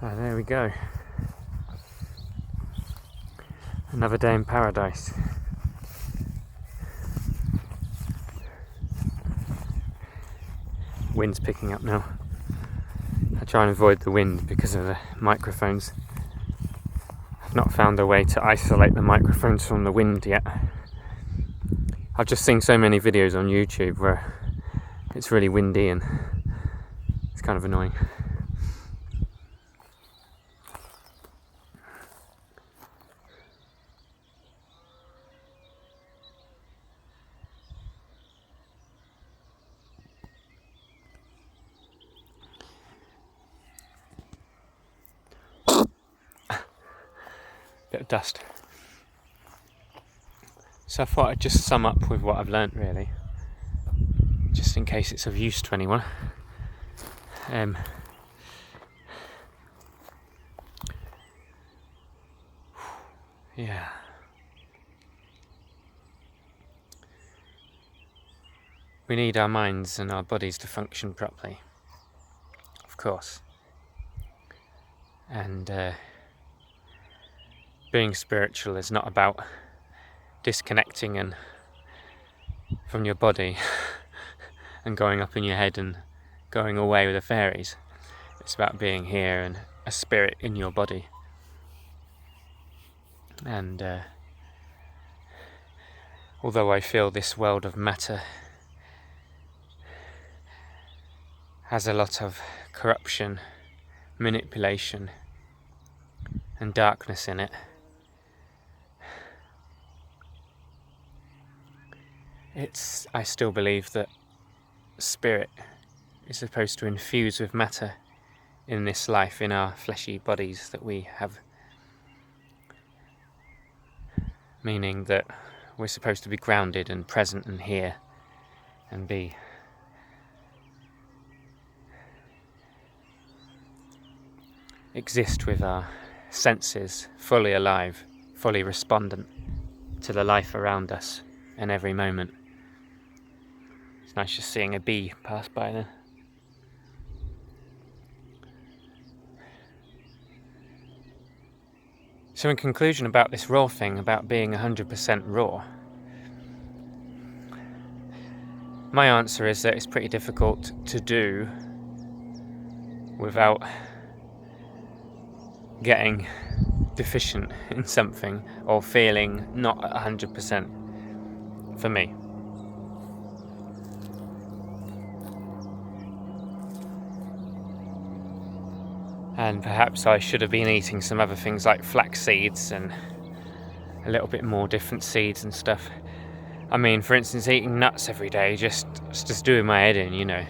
Oh, there we go. Another day in paradise. Wind's picking up now. I try and avoid the wind because of the microphones. I've not found a way to isolate the microphones from the wind yet. I've just seen so many videos on YouTube where it's really windy and it's kind of annoying. Bit of dust. So I thought I'd just sum up with what I've learnt, really, just in case it's of use to anyone. Yeah. We need our minds and our bodies to function properly, of course. And being spiritual is not about disconnecting from your body and going up in your head and going away with the fairies. It's about being here and a spirit in your body. And although I feel this world of matter has a lot of corruption, manipulation and darkness in it, I still believe that spirit is supposed to infuse with matter in this life, in our fleshy bodies that we have. Meaning that we're supposed to be grounded and present and here and exist with our senses fully alive, fully respondent to the life around us in every moment. It's nice just seeing a bee pass by there. So in conclusion about this raw thing, about being 100% raw, my answer is that it's pretty difficult to do without getting deficient in something or feeling not 100% for me. And perhaps I should have been eating some other things like flax seeds and a little bit more different seeds and stuff. I mean, for instance, eating nuts every day just doing my head in, you know.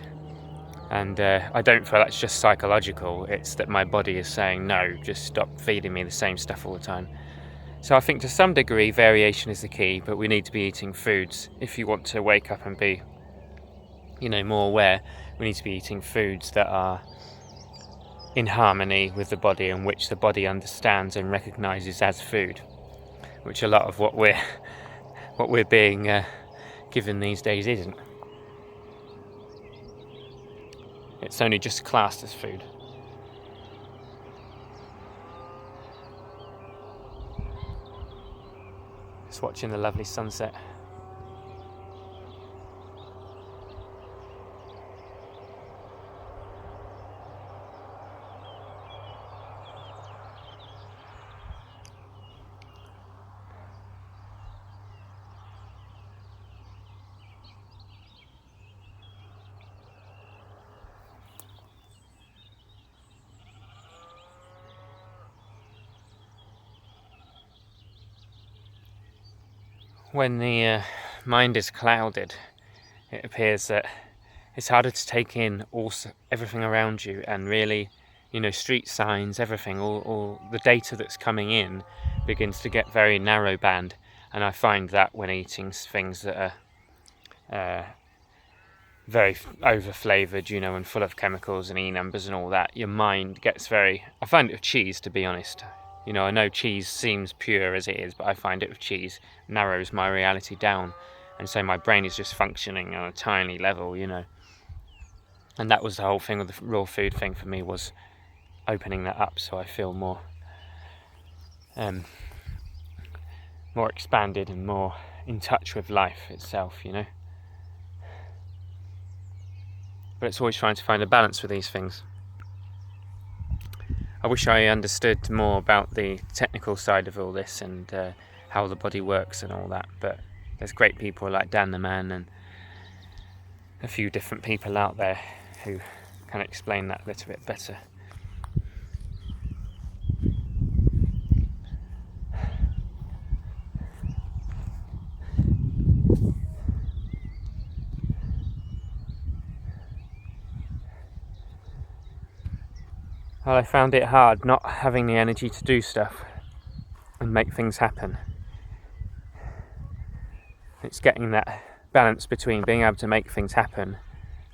And I don't feel that's just psychological. It's that my body is saying, no, just stop feeding me the same stuff all the time. So I think to some degree variation is the key, but we need to be eating foods. If you want to wake up and be, more aware, we need to be eating foods that are in harmony with the body and which the body understands and recognises as food, which a lot of what we're being given these days isn't. It's only just classed as food. Just watching the lovely sunset. When the mind is clouded, it appears that it's harder to take in everything around you and really, street signs, everything, all the data that's coming in begins to get very narrow band. And I find that when eating things that are very over-flavoured, and full of chemicals and E-numbers and all that, your mind gets I find it with cheese, to be honest. I know cheese seems pure as it is, but I find it with cheese narrows my reality down. And so my brain is just functioning on a tiny level, And that was the whole thing with the raw food thing for me was opening that up so I feel more more expanded and more in touch with life itself, you know. But it's always trying to find a balance with these things. I wish I understood more about the technical side of all this and how the body works and all that, but there's great people like Dan the Man and a few different people out there who can explain that a little bit better. Well, I found it hard not having the energy to do stuff and make things happen. It's getting that balance between being able to make things happen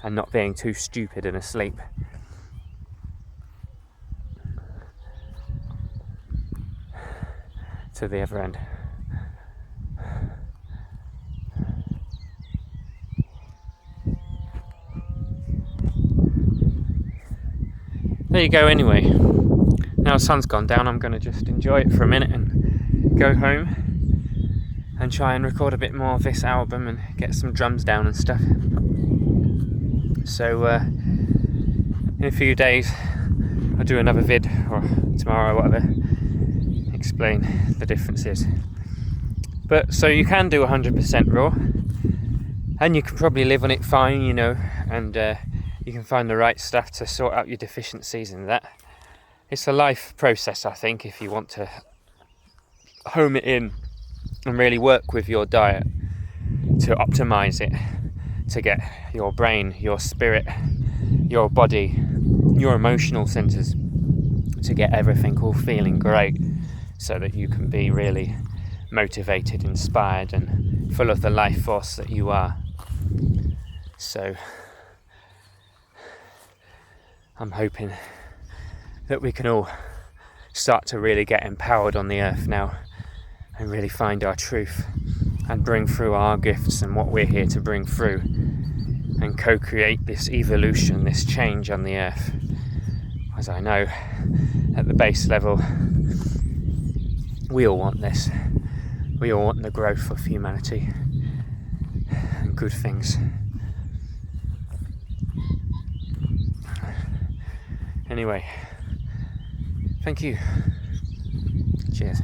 and not being too stupid and asleep. To the other end. There you go anyway. Now the sun's gone down, I'm going to just enjoy it for a minute and go home and try and record a bit more of this album and get some drums down and stuff. So in a few days I'll do another vid, or tomorrow or whatever, explain the differences. But so you can do 100% raw and you can probably live on it fine, you know, and you can find the right stuff to sort out your deficiencies and that. It's a life process, I think, if you want to home it in and really work with your diet to optimize it, to get your brain, your spirit, your body, your emotional centers to get everything all feeling great so that you can be really motivated, inspired and full of the life force that you are. So I'm hoping that we can all start to really get empowered on the earth now and really find our truth and bring through our gifts and what we're here to bring through and co-create this evolution, this change on the earth. As I know, at the base level, we all want this. We all want the growth of humanity and good things. Anyway, thank you. Cheers.